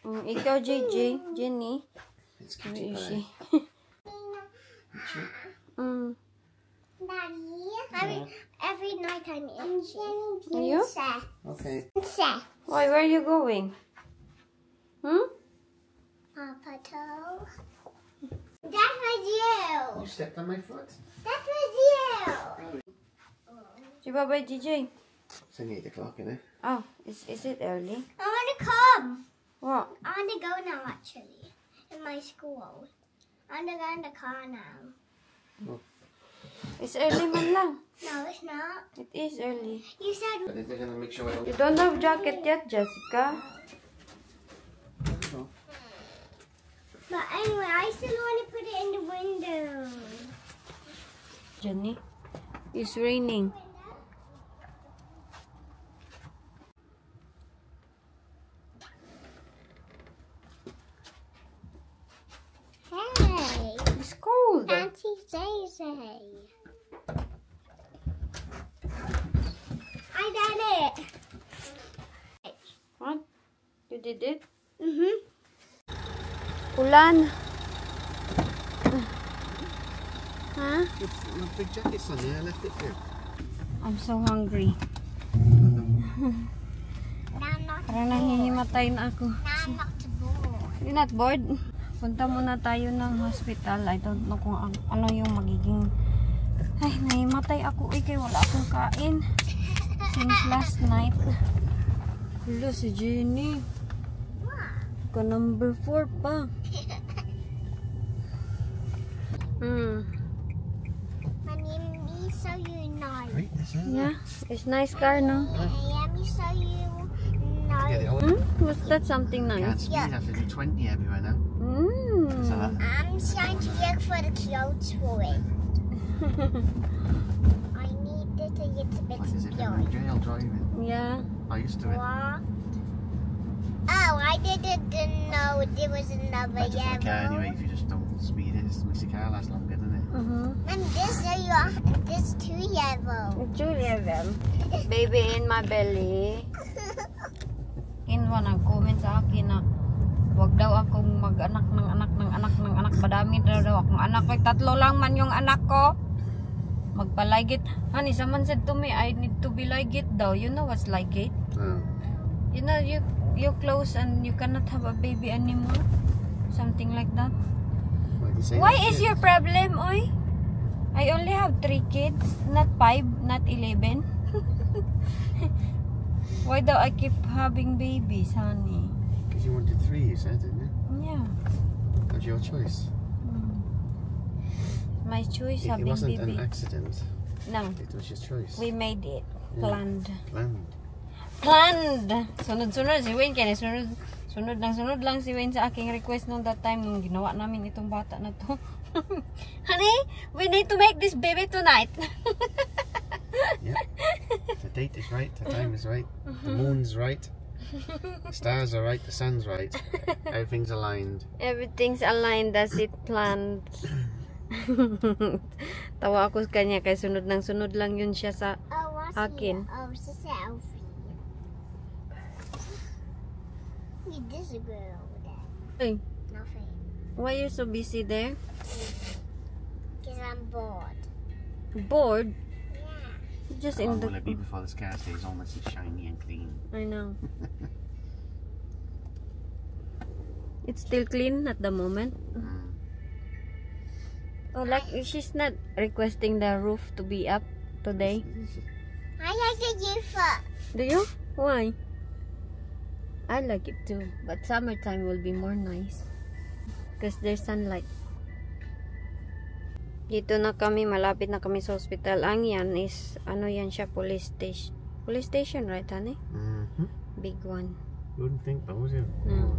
Ikaw, JJ. Jenny. It's cutie pie. Daddy, every night I'm itchy. You? Okay. Why? Where are you going? Papa toe. That was you. You stepped on my foot. That was you. Say bye-bye, JJ. It's only 8 o'clock, isn't it? Oh, is it early? I want to come. What? I want to go now, actually, in my school. I want to go in the car now. Oh. It's early man lang. No, it's not. It is early. You said... I think they're going to make sure I don't... You don't have jacket yet, Jessica. No. But anyway, I still want to put it in the window. Jenny, it's raining. Hey, It's cold. Auntie Zazy. I did it. What? You did it? Mhm. Ulan. Huh? My big jacket's on there. I left it there. I'm so hungry. Now I'm not Parang nahihimatay na ako. Now I'm not bored. You're not bored? Punta muna tayo ng hospital. I don't know kung ano yung magiging... Ay, nahimatay ako. Kaya wala akong kain. Since last night. Wala si Jenny. Ka number 4 pa. My name is so you know. Right, this is Yeah, it's nice car, no? I am so you know. Get it on. Was that something Can't nice? speed. I have to do 20 everywhere now. So that, I'm trying to look for the clothes for it. I needed to get a bit like as if I'm in beyond. jail driving. Yeah. I used to it. What? Oh, I didn't know there was another Better for the car yellow. anyway, if you just don't speed it, it makes the car last longer, doesn't it? And this two yellow. Julia, well, baby in my belly. Kinwa nag-comment sa akin na wag daw akong mag-anak ng anak. Madami daw akong anak. Ay, 3 lang man yung anak ko. Magpalaygit. Honey, someone said to me, I need to be laygit daw. You know what's laygit? Oh. You know, you're close and you cannot have a baby anymore. Something like that. Why do you say Why that? is your problem, oy? I only have 3 kids, not 5, not 11. Why do I keep having babies, honey? Because you wanted 3, you said, didn't you? Yeah. That's your choice. My choice It having wasn't baby. an accident. No, It was your choice. we made it. Yeah. Planned. Planned. Sunod-sunod si Wayne, kaya sunod lang si Wayne sa aking request nung that time nung ginawa namin itong bata na to. Honey, we need to make this baby tonight. Yeah. The date is right, the time is right, the moon's right, the stars are right, the sun's right, everything's aligned. Everything's aligned as it planned. Tawa ako sa kanya kaya sunod lang yun siya sa Oh, what's akin. Oh, it's a selfie. You disagree over that. Hey, Nothing. why you so busy there? Because I'm bored. Bored? Yeah. Just How in long the... will it be before this car stays almost as shiny and clean? I know. It's still clean at the moment. Oh, like she's not requesting the roof to be up today. I like the UFO. Do you? Why? I like it too, but summertime will be more nice because there's sunlight. Dito na kami, malapit na kami sa hospital. Ang yan is, ano yan siya, police station. Police station, right, honey? Big one. You wouldn't think that, would you? No.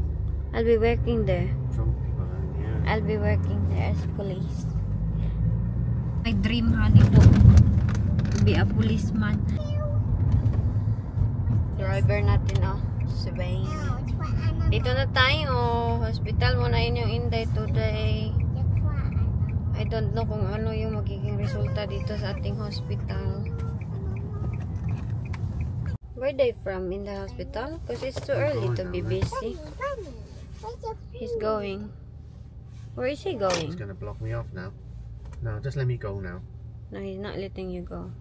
I'll be working there. Drunk people, yeah. I'll be working there as police. My dream, honey, to be a policeman. Driver natin, oh. Si Wayne. No, it's for Anna. Dito na tayo. Hospital muna yun yung Inday today. It's for Anna. I don't know kung ano yung magiging resulta dito sa ating hospital. Where they from in the hospital? Because it's too early to be busy. Bunny. He's going. Where is he He's going? going to block me off now. No, just let me go now. No, he's not letting you go.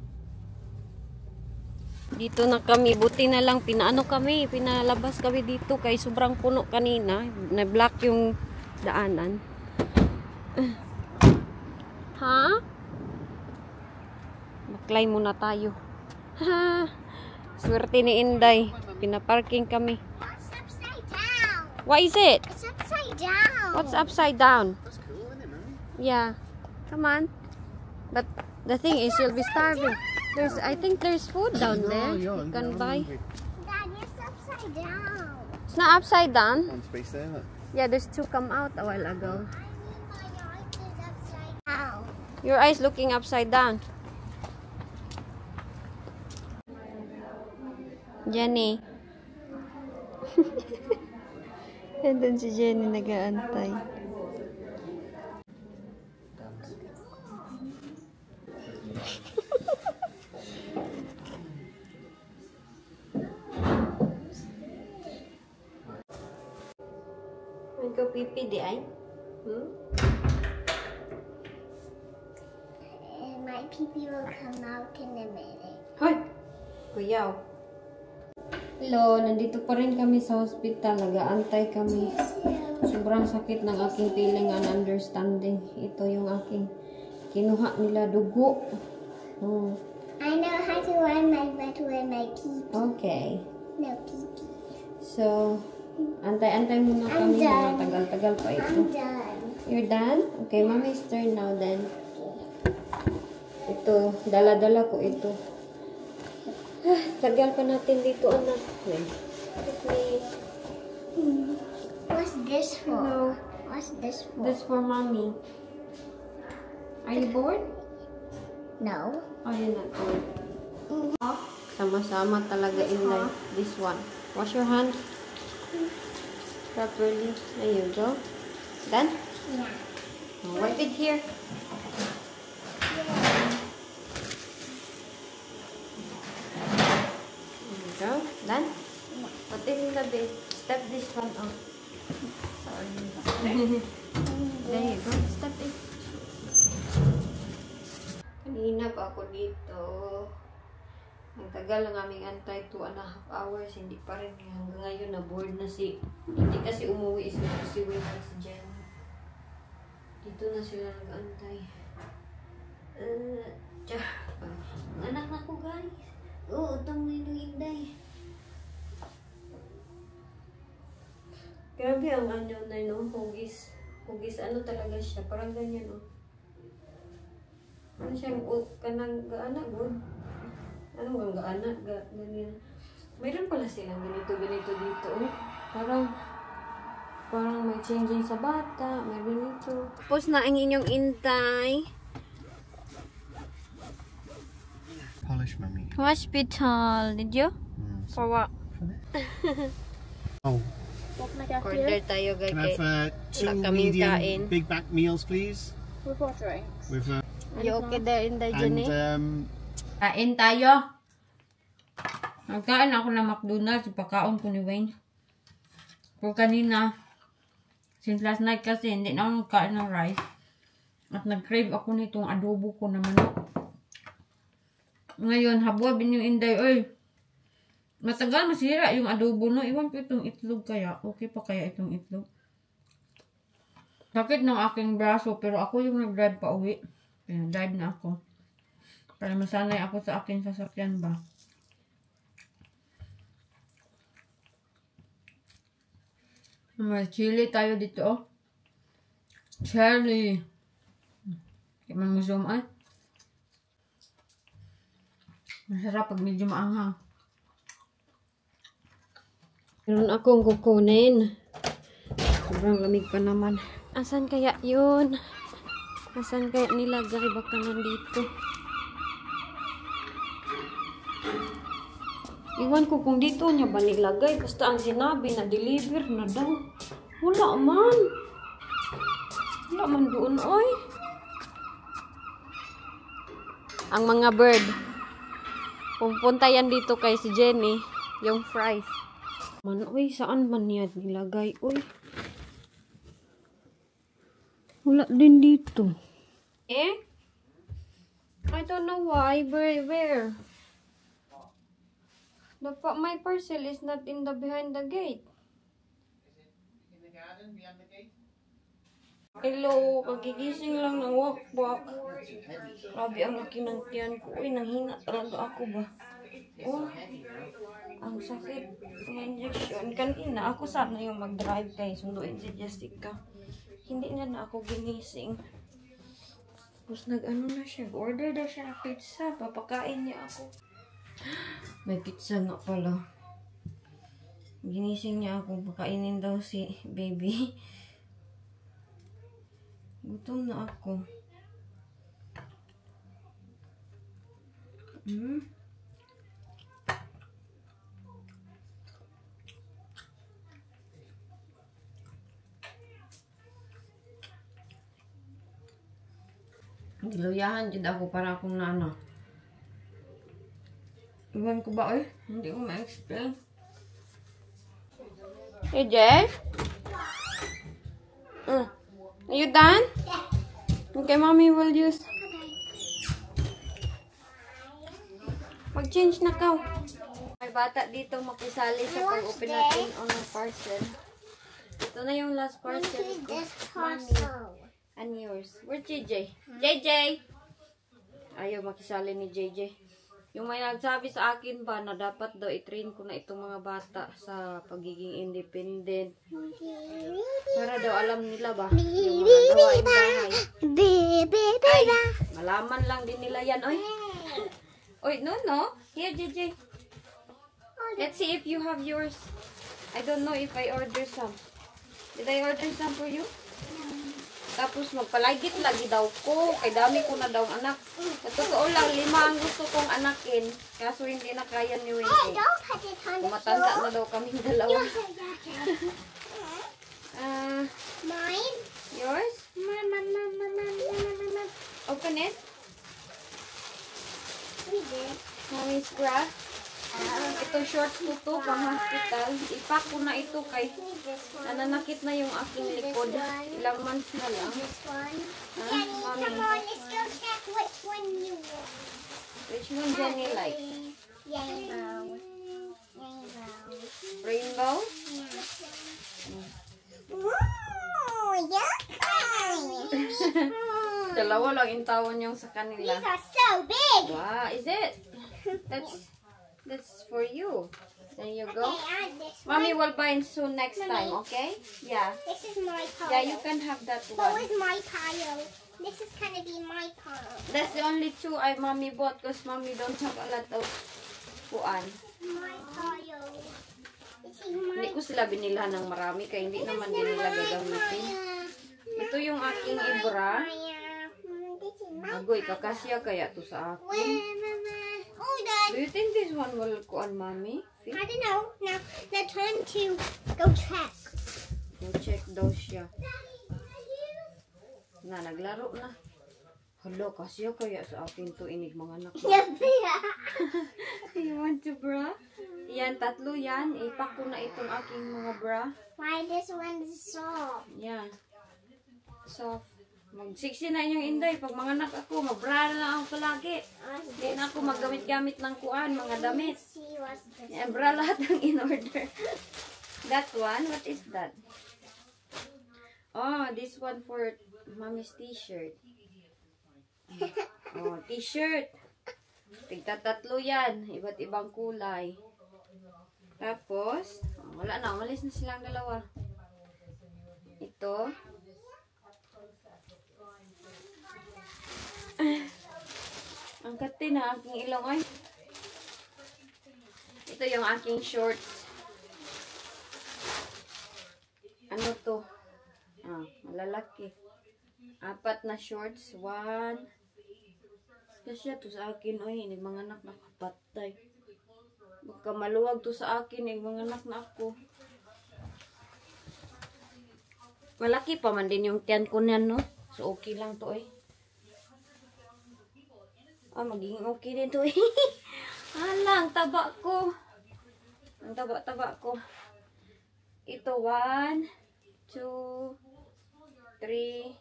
Dito na kami. Buti na lang pinalabas kami dito kay sobrang puno kanina. Na-block yung daanan. Ha? Maklay muna tayo. Ha? Swerte ni Inday. Pinaparking kami. It's upside down. What is it? It's upside down. What's upside down? That's cool, isn't it, Mummy? Yeah. Come on. But the thing is, you'll be starving. I think there's food down there. You can buy. Dad, it's upside down. It's not upside down. One space there, look. Yeah, there's two come out a while ago. I mean, my eyes is upside down. Your eyes looking upside down. Jenny. Nandun si Jenny nag-aantay. Ikaw pipi di ay? And my pee-pee will come out in a minute. Hoy! Kuyaw. Hello, nandito pa rin kami sa hospital. Nag-aantay kami. Sobrang sakit ng aking feeling and understanding. Ito yung aking kinuha nila dugo. I know how to run my butt with my pee-pee. Okay. No pee-pee. So, antay-antay muna kami. done. Tagal-tagal pa ito. I'm done. You're done? Okay, mommy's turn now then. Ito, dala-dala ko ito. Tagal pa natin dito, anak. Excuse me. What's this for? Hello. What's this for? This for mommy. Are you bored? No. Oh, you're not bored. Sama-sama talaga in life. This one. Wash your hands properly. There you go. Done? Yeah. Wipe it here. There you go. Done? Put it in the bed. Step this one out. Sorry. There you go. Step it. Kanina pa ako dito. Ang tagal ng aming antay, 2.5 hours. Hindi pa rin. Hanggang ngayon na-board na si... Hindi kasi umuwi si Wayne at si Jen. Dito na sila nag-antay. Ang anak na ko, guys. Oo, utang na yung Inday. Grabe ang ano na yun, hugis. Hugis, ano talaga siya. Parang ganyan, oh. Ano siyang kanang gaana, good? Ano bang gaana? Ganyan. Mayroon pala silang ganito dito, oh. Parang may changing sa bata. Mayroon ito. Tapos na ang inyong intay. Polish, Mummy. Hospital. Did you? For what? Oh, Order tayo, guys. can I have two wala kaming medium kain. big back meals, please? With what drinks? With You okay there, Inday, Jenny? and Kain tayo. Nagkain ako ng McDonald's. Pagkaon ko ni Wayne. Pero kanina, since last night kasi, hindi na ako nagkain ng rice. At nag-crave ako nitong adobo ko na manok. Ngayon, habuabin yung Inday. Oy, matagal masira yung adobo, no? Iwan ko itong itlog kaya. Okay pa kaya itong itlog? Sakit ng aking braso, pero ako yung nag-drive pa uwi. Kaya drive na ako. Para masanay ako sa aking sasakyan ba. May chili tayo dito, oh. Chili. Kaya man mo zoom ay. Masarap pag medyo maanghang. Meron akong kukunin. Sobrang lamig pa naman. Asan kaya yun? Asan kaya nilagay? Baka nandito. Iwan ko kung dito niya ba nilagay. Basta ang sinabi na deliver na daw. Wala man. Wala man doon, oy. Ang mga bird. Pupunta yan dito kay si Jenny. Yung fries. Man, uy, saan man yan nilagay? Uy. Wala din dito. Eh? I don't know why. Where? My parcel is not in the behind the gate. In the garden, behind the gate? Hello, kagigising lang ng walk-walk. Grabe ang laki ng tiyan ko. Uy, nanghina talaga ako ba? Oh, ang sakit ng injection. Kanina, ako sana yung mag-drive kay sunduin si Jessica. Hindi na ako ginising. Tapos nag-ano na siya. Order daw siya ng pizza. Papakain niya ako. May pizza nga pala. Ginising niya ako. Pakainin daw si baby. Gutom na ako. Giluyahan dyan ako para akong na ano. Iwan ko ba eh? Hindi ko ma-explain. Hey Jay? Are you done? Okay, mommy will use. Mag-change na ka. May bata dito makisali sa pag-open natin on a parcel. Ito na yung last parcel ko. Mommy. And yours. Where's JJ? JJ! Ayaw makisali ni JJ. Yung may nagsabi sa akin ba na dapat daw i-train ko na itong mga bata sa pagiging independent. Para daw alam nila ba yung mga gawain bahay. Ay, malaman lang din nila yan. Oy, oy, no. Here, JJ. Let's see if you have yours. I don't know if I order some. Did I order some for you? Tapos magpalagit lagi daw ko. Kay dami ko na daw anak. Sa totoo lang, 5 ang gusto kong anakin. Kaso hindi na kaya ni Wendy. Matanda na daw kaming dalawa. Mine? Yours? Open it. We did. Mommy's craft. Ito shorts ko to pang hospital. Ipak ko na ito kay nananakit na yung aking likod. Ilang months na lang. This one. Huh? Jenny, Mommy. come on, let's go check which one you want. Which one Jenny likes? Rainbow. Rainbow? Ooh, yucky. Dalawa lang yung tawon yung sa kanila. These are so big. Wow, is it? That's for you. There you go. Okay, and this Mommy one. will buy it soon next time, okay? Yeah. This is my pile. Yeah, you can have that So one. is my pile. This is gonna be my pile. That's the only two mommy bought because mommy don't have a lot of kuan. My pile. This is Hindi my ko sila binila ng marami kaya hindi naman din nila gagamitin. Ito yung aking ibra. This is my Agoy, kakasya kaya to sa akin. Oh, Dad. Do you think this one will kuan, mommy? I don't know. Now time to go check. Go check daw siya. Na, naglaro na. Hello, kasya kaya sa akin to inig mga anak. You want to bra? Yan, 3 yan. Ipak ko na itong aking mga bra. Why this one's soft? Yan. Soft. Mag-69 yung inday. Pag mga anak ako, mag-bra na lang ako palagi. Hindi na ako maggamit-gamit ng kuan, mga damit. See what's this? Yan, bra lahat ang in-order. That one, what is that? Oh, this one for mommy's t-shirt. Oh, t-shirt. Tigta-3 yan. Iba't ibang kulay. Tapos, wala na. Umalis na silang dalawa. Ito. Ang kati na aking ilong ay. Ito yung aking shorts. Ano to? Malalaki. 4 na shorts. 1. Kasi to sa akin. Oy, hindi mga anak na kapatay. Baka maluwag to sa akin. Hindi mga anak na ako. Malaki pa man din yung tiyan ko niyan, no? So, okay lang to, eh. Magiging okay din to, eh. Hala, ang taba ko. Ang taba-taba ko. Ito, 1, 2, 3,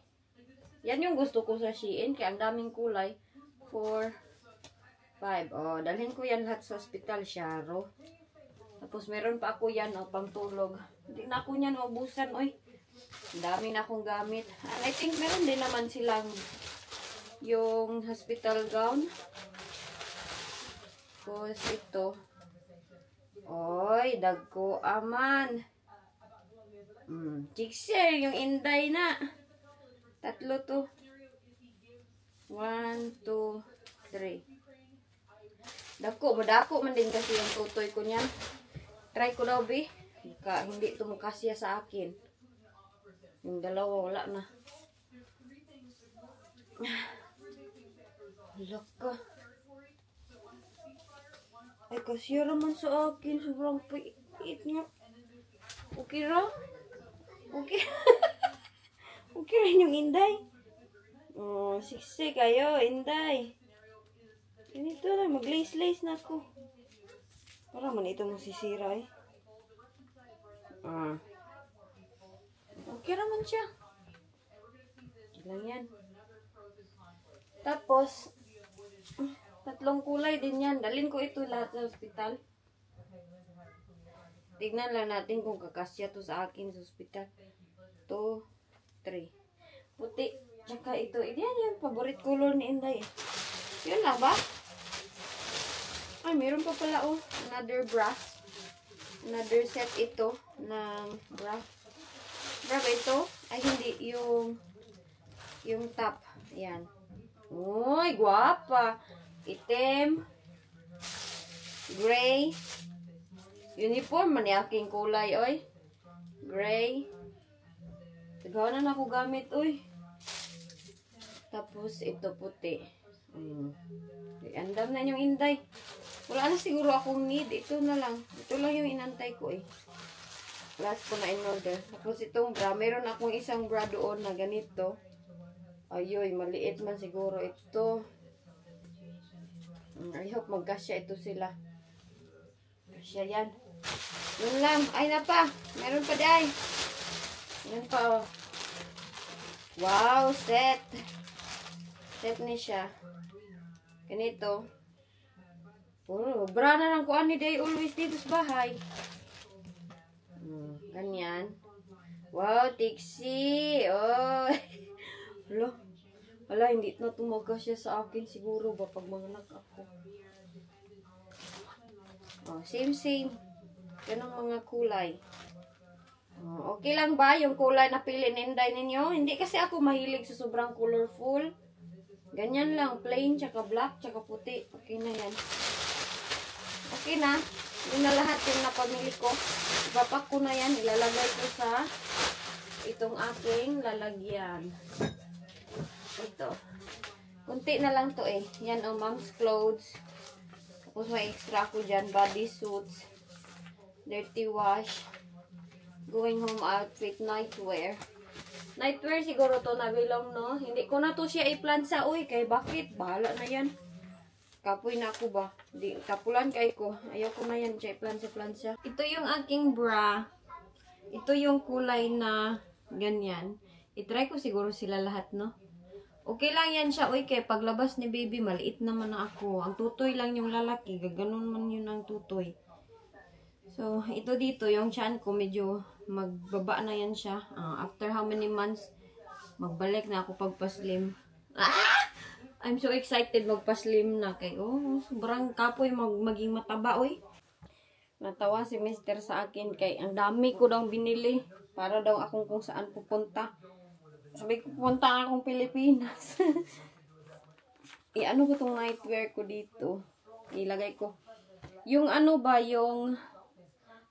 Yan yung gusto ko sa Shein. Kaya ang daming kulay. 4, 5. Oh, dalhin ko yan lahat sa hospital, Sharo. Tapos meron pa ako yan, oh, pangtulog. Hindi na ako yan maubusan, oy. Ang dami na akong gamit. And I think meron din naman silang yung hospital gown. Tapos ito. Oy, dagko aman. Chikser, yung Inday na. 3 to. 1, 2, 3. Madako man din kasi yung tutoy ko niyan. Try ko daw, be. Hindi ito makasya sa akin. Yung dalawa, wala na. Laka. Ay, kasya naman sa akin. Sobrang pait niya. Okay ra? Okay. Okay rin yung Inday. Oh, siksi kayo, Inday. Ganito na, mag-lace-lace na ako. Para man ito masisira eh. Okay naman siya. Okay lang yan. Tapos, 3 kulay din yan. Dalhin ko ito lahat sa hospital. Tignan lang natin kung kakasya to sa akin sa hospital. 2, 3. Puti. Tsaka ito. Yan yung favorite color ni Inday. Yun lang ba? Ay, meron pa pala oh. Another bra. Another set ito ng bra. Bra ba ito? Ay, hindi. Yung top. Ayan. Uy, guwapa. Itim. Gray. Uniform man aking kulay, oy. Gray. Tagawan na ako gamit, oy. Tapos, ito puti. Andam na yung Inday. Wala na siguro akong need. Ito na lang. Ito lang yung inantay ko, eh. Last ko na in order. Tapos itong bra. Meron akong isang bra doon na ganito. Ayoy, maliit man siguro ito. I hope magkasya ito sila. Kasya yan. Yun lang. Ay na pa. Meron pa day. Yan pa, oh. Wow, set. Set ni siya. Ganito. Puro, bra na lang kuan ni day always dito sa bahay. Ganyan. Wow, tiksi. Oh. Hala, hindi na tumaga siya sa akin siguro ba pag manganak ako. Oh, same. Ganong mga kulay. Oh, okay lang ba yung kulay na pili ninday ninyo? Hindi kasi ako mahilig sa sobrang colorful. Ganyan lang, plain, tsaka black, tsaka puti. Okay na yan. Okay na. Yun na lahat yung napamili ko. Ipapak ko na yan. Ilalagay ko sa itong aking lalagyan. Ito. Kunti na lang to eh. Yan o, mom's clothes. Tapos may extra ko dyan. Body suits. Dirty wash. Going home outfit. Nightwear. Nightwear siguro to na bilong, no? Hindi ko na to siya i-plan sa uy. Kay bakit? Bahala na yan. Kapoy na ako ba? Di, kapulan kay ko. Ayoko na yan siya i-plan siya. Ito yung aking bra. Ito yung kulay na ganyan. I-try ko siguro sila lahat, no? Okay lang yan siya. Uy, kaya paglabas ni baby, maliit naman na ako. Ang tutoy lang yung lalaki. Gaganon man yun ang tutoy. So, ito dito, yung tiyan ko, medyo magbaba na yan siya. After how many months, magbalik na ako pagpaslim. I'm so excited magpaslim na. Kay, sobrang kapoy maging mataba, uy. Natawa si mister sa akin kay ang dami ko daw binili para daw akong kung saan pupunta. Sabi ko, pupunta akong Pilipinas. Ano ko tong nightwear ko dito? Ilagay ko. Yung ano ba, yung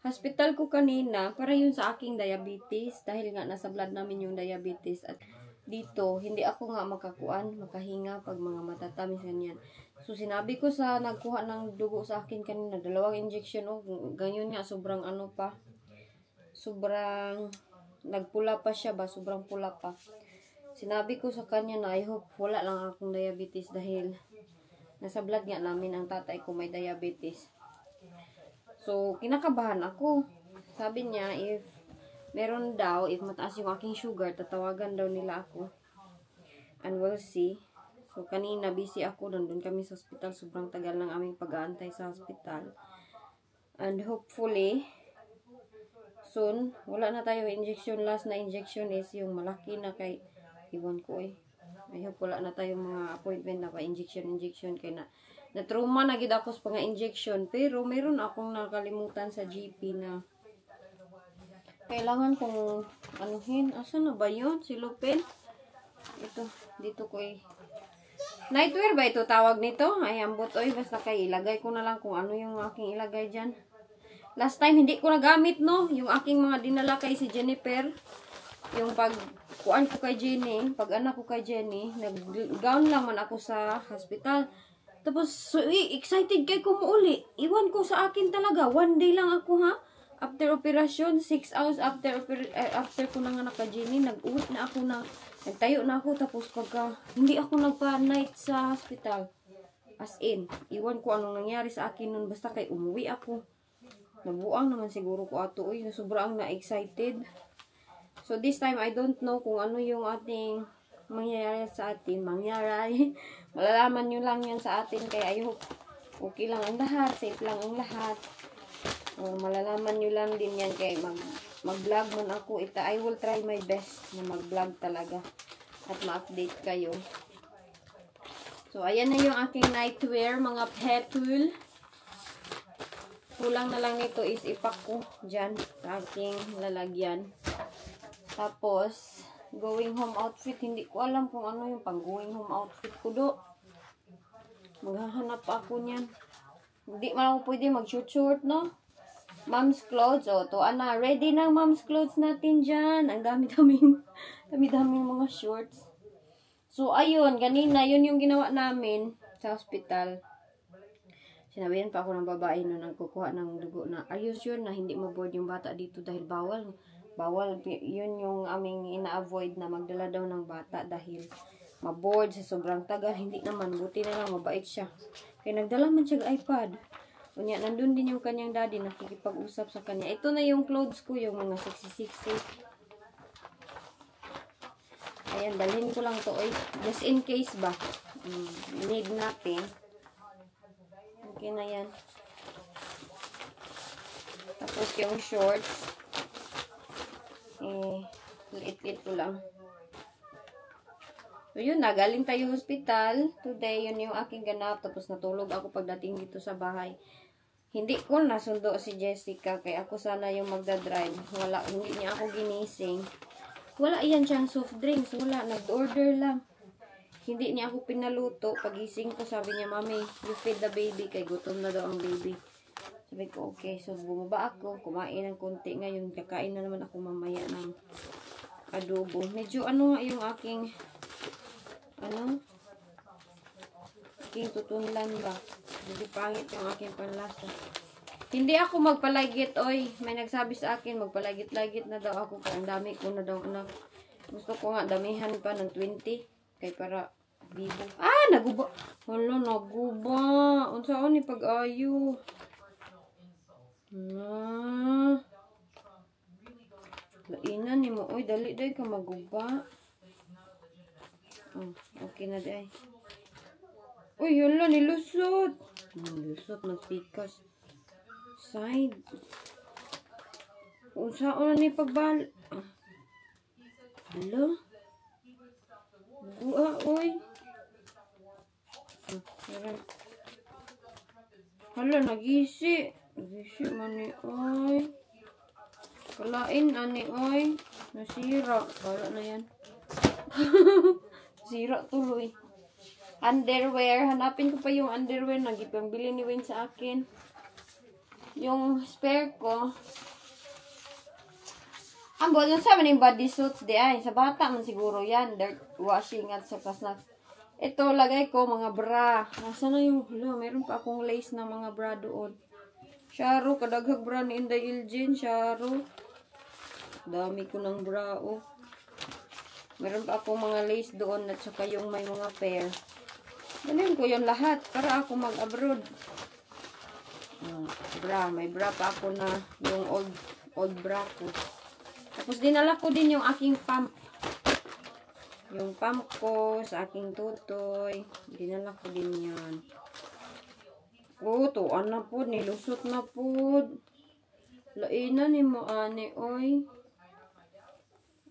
hospital ko kanina, para yun sa aking diabetes. Dahil nga nasa blood namin yung diabetes. At dito, hindi ako nga makahinga pag mga matatamis ganyan. So, sinabi ko sa nagkuha ng dugo sa akin kanina, 2 injection, ganyan nga, sobrang ano pa. Sobrang, nagpula pa siya ba, sobrang pula pa. Sinabi ko sa kanya na I hope wala lang akong diabetes dahil nasa blood nga namin ang tatay ko may diabetes. So, kinakabahan ako. Sabi niya, if meron daw, if mataas yung aking sugar, tatawagan daw nila ako. And we'll see. So, kanina busy ako. Nandun kami sa hospital. Sobrang tagal ng aming pag-aantay sa hospital. And hopefully, soon, wala na tayo injection. Last na injection is yung malaki na kay, iwan ko eh. I hope wala na tayong mga appointment na pa-injection. Kaya na trauma na gid ako sa mga injection. Pero, meron akong nakalimutan sa GP na kailangan kong anuhin. Asa na ba yun? Si Lupin? Ito, dito ko eh. Nightwear ba ito tawag nito? Ay, ambot oy. Basta kay ilagay ko na lang kung ano yung aking ilagay dyan. Last time, hindi ko nagamit, no? Yung aking mga dinala kay si Jennifer. Yung kuan ko kay Jenny, pag anak ko kay Jenny, nag-gown lang man ako sa hospital. Tapos, so, excited kay ko muuli. Iwan ko sa akin talaga. One day lang ako, ha? After operation, 6 hours after ko nanganak kay Jenny, nag-uwi na ako na, nagtayo na ako. Tapos, hindi ako nagpa-night sa hospital. As in, iwan ko anong nangyari sa akin nun. Basta kay umuwi ako. Nabuang naman siguro ko ato. Uy, sobrang na-excited. So, this time, I don't know kung ano yung ating mangyayari sa atin. Malalaman nyo lang yan sa atin. Kaya, I hope okay lang ang lahat. Safe lang ang lahat. Malalaman nyo lang din yan. Kaya, mag-vlog man ako. I will try my best na mag-vlog talaga. At ma-update kayo. So, ayan na yung aking nightwear. Mga petul. Kulang na lang nito is ipak ko dyan sa aking lalagyan. Tapos, going home outfit. Hindi ko alam kung ano yung pang going home outfit ko do. Maghahanap ako niyan. Hindi man ako pwede mag-short, no? Mom's clothes. O, to, ana. Ready na mom's clothes natin dyan. Ang dami-daming mga shorts. So, ayun. Ganina, yun yung ginawa namin sa hospital. Sinabihan pa ako ng babae na nagkukuha ng dugo na, are you sure na hindi maboard yung bata dito dahil bawal? Bawal, yun yung aming ina-avoid na magdala daw ng bata dahil maboard sa sobrang tagal. Hindi naman, buti na lang, mabait siya. Kaya nagdala man siya ng iPad. Kunya, nandun din yung kanyang daddy, nakikipag-usap sa kanya. Ito na yung clothes ko, yung mga sexy. Ayan, dalhin ko lang to. Just in case ba, need natin. Okay na yan. Tapos yung shorts. Liit-liit ko lang. So yun na, galing tayo hospital. Today, yun yung aking ganap. Tapos natulog ako pagdating dito sa bahay. Hindi ko nasundo si Jessica. Kaya ako sana yung magdadrive. Wala, hindi niya ako ginising. Wala yan siyang soft drinks. Wala, nag-order lang. Hindi niya ako pinaluto. Pagising ko, sabi niya, Mami, you feed the baby. Kay gutom na daw ang baby. Sabi ko, okay. So, bumaba ako. Kumain ng konti. Ngayon, kakain na naman ako mamaya ng adobo. Medyo ano nga yung aking aking tutunlan ba. Hindi pangit yung aking panlasa. Hindi ako magpalagit, oy. May nagsabi sa akin, magpalagit-lagit na daw ako. Kaya ang dami ko na daw anak. Gusto ko nga, damihan pa ng 20. Kay para bibo. Ah, naguba. Hala, naguba. Unsaon ni pag-ayo. Lainan ni mo. Oy, dali ka maguba. Okay na day. Uy, hala, nilusot. Nilusot, magpikas. Side. Unsaon ni pagbal. Hala. Oy. Hala, nagisi. Nagisi man ni, oy. Kalain, ani, oy. Nasira. Wala na yan. Sira tuloy. Underwear. Hanapin ko pa yung underwear na gipambili ni Wayne sa akin. Yung spare ko. Ang bolong sa maning bodysuits di ay. Sa bata man siguro yan. Dirt washing at sa snacks. Ito, lagay ko mga bra. Nasaan na yung, meron pa akong lace na mga bra doon. Sharo, kadaghag bra ni Inday Iljen. Sharo. Dami ko ng bra, oh. Meron pa akong mga lace doon at saka yung may mga pair. Ganun ko yung lahat para ako mag-abroad. Bra, may bra pa ako na yung old bra ko. Tapos dinala ko din yung aking pump. Yung pump ko sa aking tutoy. Dinala ko din yan. Oh, tuan na po. Nilusot na po. Lainan ni mo, ane, oy.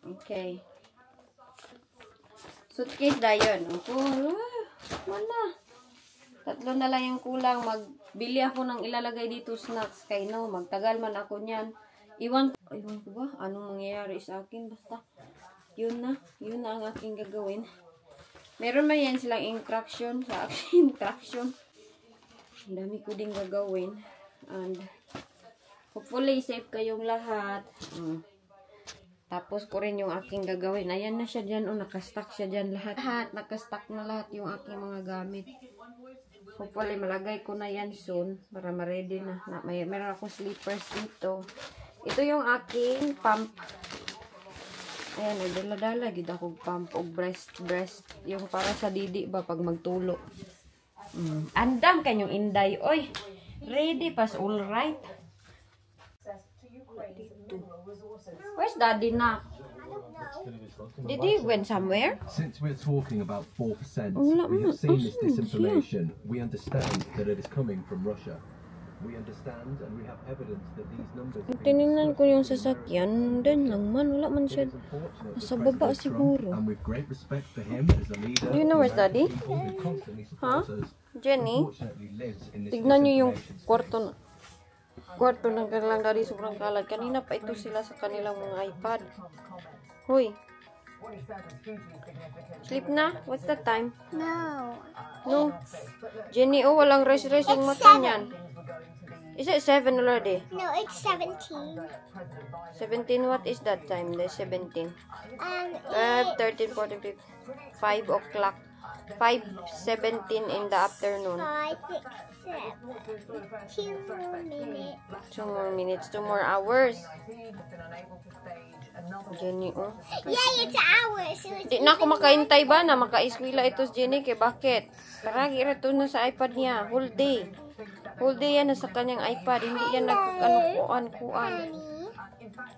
Okay. Suitcase na yun. Wala. Tatlo na lang yung kulang. Magbili ako ng ilalagay dito snacks. Kay no, magtagal man ako niyan. Iwan ko ba? Anong mangyayari sa akin? Basta, yun na ang aking gagawin. Meron man yan silang instruction sa aking instruction. Ang dami ko din gagawin. And, hopefully, safe kayong lahat. Tapos ko rin yung aking gagawin. Ayan na siya dyan. Nakastack siya dyan lahat. Nakastack na lahat yung aking mga gamit. Hopefully, malagay ko na yan soon. Para ma-ready na. Meron ako slippers dito. Ito yung aking pump. Ayan, dala-dala. Gid ako pump o breast. Yung para sa didi ba pag magtulo. Andam kanyong inday. Oy, ready pas all right. Where's Daddy now? Did he went somewhere? Since we're talking about 4%, we have seen this disinformation. We understand that it is coming from Russia. We understand and we have evidence that these numbers... Tinignan ko yung sasakyan, din lang man, wala man siya. Sa baba siguro. And with great respect for him as a leader... Do you know where's Daddy? Huh? Jenny? Tignan nyo yung kwarto ng kanilang Daddy, sobrang kalat. Kanina pa ito sila sa kanilang mga iPad. Hoy. Sleep na? What's the time? No. Jenny, oh, walang rest yung mata niyan. Is it 7 already? No, it's 17. 17, what is that time? There's 17. 13, 14, 15, 5 o'clock. 5:17 in the afternoon. 5, 6, 7. 2 more minutes. 2 more minutes, 2 more hours. Jenny, oh. Yeah, it's hours. Di na ako makaintay ba na makaiskwila ito si Jenny? Kaya bakit? Karagi ito na sa iPad niya. Whole day. Whole day yan na sa kanyang iPad. Hindi yan kuan.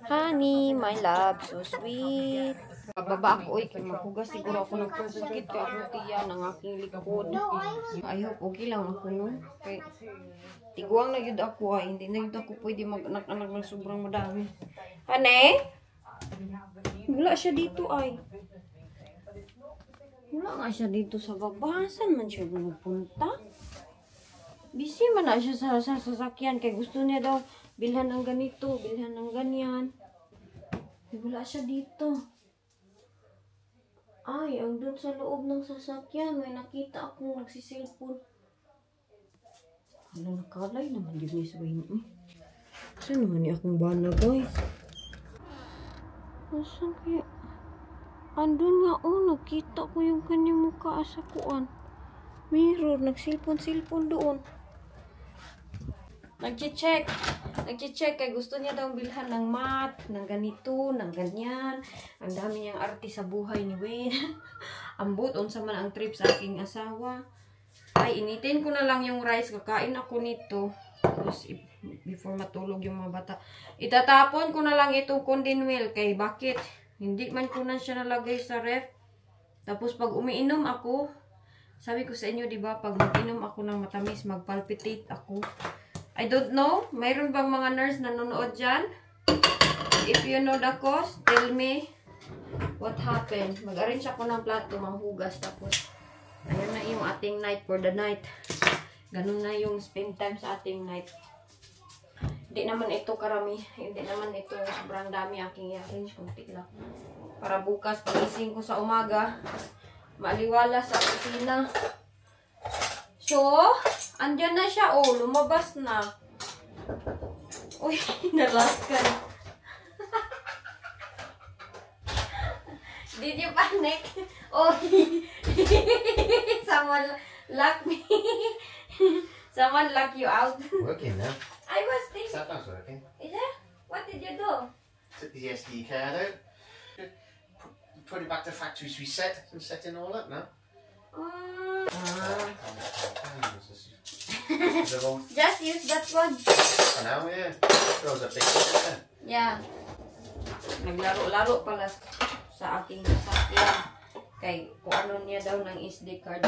Honey, my love, so sweet. Bababa ako, kaya maghugas siguro ako ng sakit kaya ako tiyan ng aking likod. I hope okay lang ako nun. Kaya tiguang na yun ako ay. Hindi na yun ako pwede mag-anak-anak ng sobrang madami. Honey? Wala siya dito ay. Wala nga siya dito sa baba. Saan man siya pumunta? Busy man na siya sa sasakyan. Kaya gusto niya daw bilhan ng ganito, bilhan ng ganyan. Wala siya dito. Ay, ang doon sa loob ng sasakyan. May nakita akong nagsiselfon. Ano, nakalay naman yun ni Swing. Saan naman niya akong bana, guys? Saan kaya? Andun nga, nakita ko yung kanyang mukha sa kuan. Mirror, nagsilpon-silpon doon. Nag-check kay gusto niya daw bilhan ng mat, ng ganito, ng ganyan. Ang dami niyang arte sa buhay ni Wayne. Ambot, unsa man ang trip sa aking asawa. Ay, initin ko na lang yung rice, kakain ako nito. Tapos, before matulog yung mga bata. Itatapon ko na lang itong condensed milk. Kay bakit? Hindi man ko na siya nalagay sa ref. Tapos, pag umiinom ako, sabi ko sa inyo, diba, pag mag-inom ako ng matamis, mag-palpitate ako. I don't know. Mayroon bang mga nurse na nanonood dyan? If you know the cause, tell me what happened. Mag-arrange ako ng plato, manghugas. Tapos, ayun na yung ating night for the night. Ganun na yung spend time sa ating night. Hindi naman ito karami. Hindi naman ito sobrang dami aking i-arrange. Kunti lang. Para bukas, pagising ko sa umaga, maliwala sa kusina. So, andyan na siya. Oh, lumabas na. Uy, nalaskan. Did you panic? Oh, someone locked me. Someone locked you out. Working now. I was thinking. That's working. Is it? What did you do? Took the SD card out. Put it back to factory reset and setting all up now. Just use that one. For now, yeah. Those are big ones. Yeah. Naglaro-laro pala sa aking sasakyan. Kay kung ano niya daw ng SD card.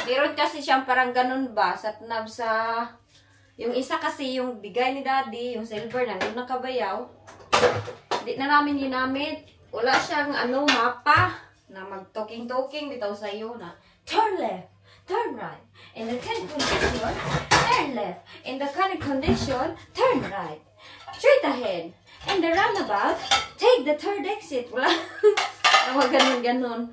Meron kasi siyang parang ganun ba, satnab sa... Yung isa kasi yung bigay ni Daddy, yung silver, nandun nakabayaw. Hindi na namin ginamit. Wala siyang mapa na mag-talking-talking bitaw sa'yo na turn left, turn right. In the current condition, turn left. In the current condition, turn right. Straight ahead. In the roundabout, take the third exit. Wala. Mga ganun-ganun.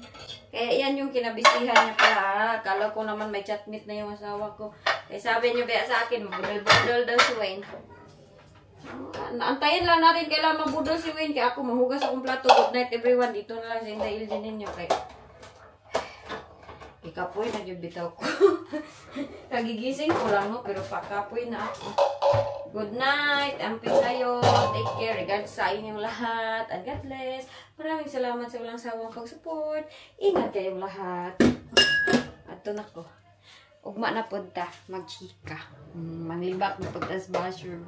Kaya yan yung kinabisihan niya para. Akala ko naman may chatmate na yung asawa ko. Kaya sabi niyo kaya sa akin, mabudol-budol daw si Wayne. Antayin lang natin kailan mabudol si Wayne. Kaya ako mahugas akong plato. Good night everyone. Dito na lang sa Inday Ilgin ninyo. Kaya ikapoy na yung bitaw ko. Kagigising ko lang, no? Pero pakapoy na ako. Good night. Amping kayo. Take care. Regards sa inyong lahat. And God bless. Maraming salamat sa walang sawang pag-support. Ingat kayong lahat. At ito na ko. Ugma na punta. Mag-chika. Manglibak na punta sa bathroom.